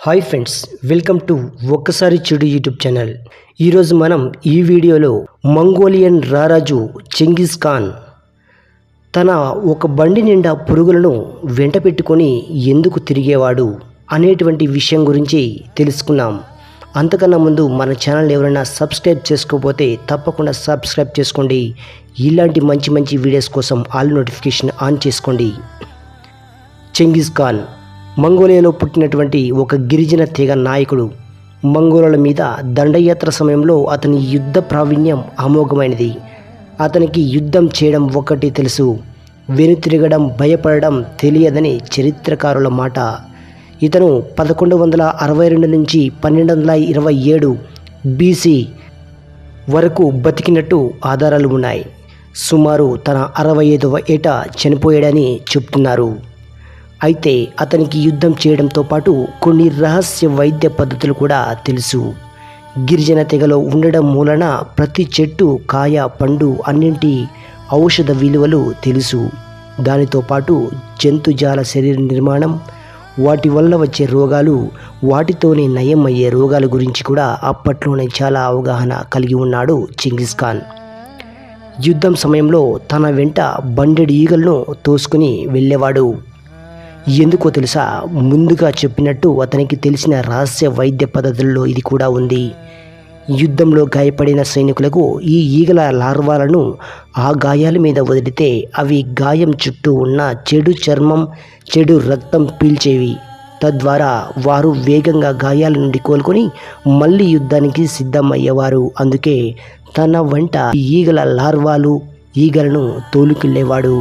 Hi friends, welcome to ఒక్కసారి చెడు YouTube channel. ఈరోజు మనం ఈ వీడియోలో మంగోలియన్ రారాజు చెంగిస్ ఖాన్ తన ఒక బండి నిండా పురుగులను వెంట పెట్టుకొని ఎందుకు తిరిగేవాడు అనేటువంటి విషయం గురించి తెలుసుకున్నాం. అంతకన్నా ముందు మన ఛానల్ ఎవరైనా సబ్స్క్రైబ్ చేసుకోకపోతే తప్పకుండా సబ్స్క్రైబ్ చేసుకోండి. ఇలాంటి మంచి మంచి వీడియోస్ కోసం ఆల్ నోటిఫికేషన్ ఆన్ చేసుకోండి. చెంగిస్ ఖాన్ మంగోలియాలో పుట్టినటువంటి ఒక గిరిజన తెగ నాయకుడు. మంగోలుల మీద దండయాత్ర సమయంలో అతని యుద్ధ ప్రావీణ్యం అమోఘమైనది. అతనికి యుద్ధం చేయడం ఒక్కటి తెలుసు, వెనుతిరగడం భయపడడం తెలియదని చరిత్రకారుల మాట. ఇతను 1162 నుంచి 1227 BC వరకు బతికినట్టు ఆధారాలు ఉన్నాయి. సుమారు తన 65వ ఏట చనిపోయాడని చెప్తున్నారు. అయితే అతనికి యుద్ధం చేయడంతో పాటు కొన్ని రహస్య వైద్య పద్ధతులు కూడా తెలుసు. గిరిజన తెగలో ఉండడం మూలన ప్రతి చెట్టు, కాయ, పండు అన్నింటి ఔషధ విలువలు తెలుసు. దానితో పాటు జంతుజాల శరీర నిర్మాణం, వాటి వల్ల వచ్చే రోగాలు, వాటితోనే నయం అయ్యే రోగాల గురించి కూడా అప్పట్లోనే చాలా అవగాహన కలిగి ఉన్నాడు చెంగిస్ ఖాన్. యుద్ధం సమయంలో తన వెంట బండెడు ఈగలను తోసుకుని వెళ్ళేవాడు. ఎందుకో తెలుసా? ముందుగా చెప్పినట్టు అతనికి తెలిసిన రహస్య వైద్య పద్ధతుల్లో ఇది కూడా ఉంది. యుద్ధంలో గాయపడిన సైనికులకు ఈ ఈగల లార్వాలను ఆ గాయాల మీద వదిలితే అవి గాయం చుట్టూ ఉన్న చెడు చర్మం, చెడు రక్తం పీల్చేవి. తద్వారా వారు వేగంగా గాయాల నుండి కోలుకొని మళ్ళీ యుద్ధానికి సిద్ధమయ్యేవారు. అందుకే తన వెంట ఈగల లార్వాలు, ఈగలను తోలుకెళ్ళేవాడు.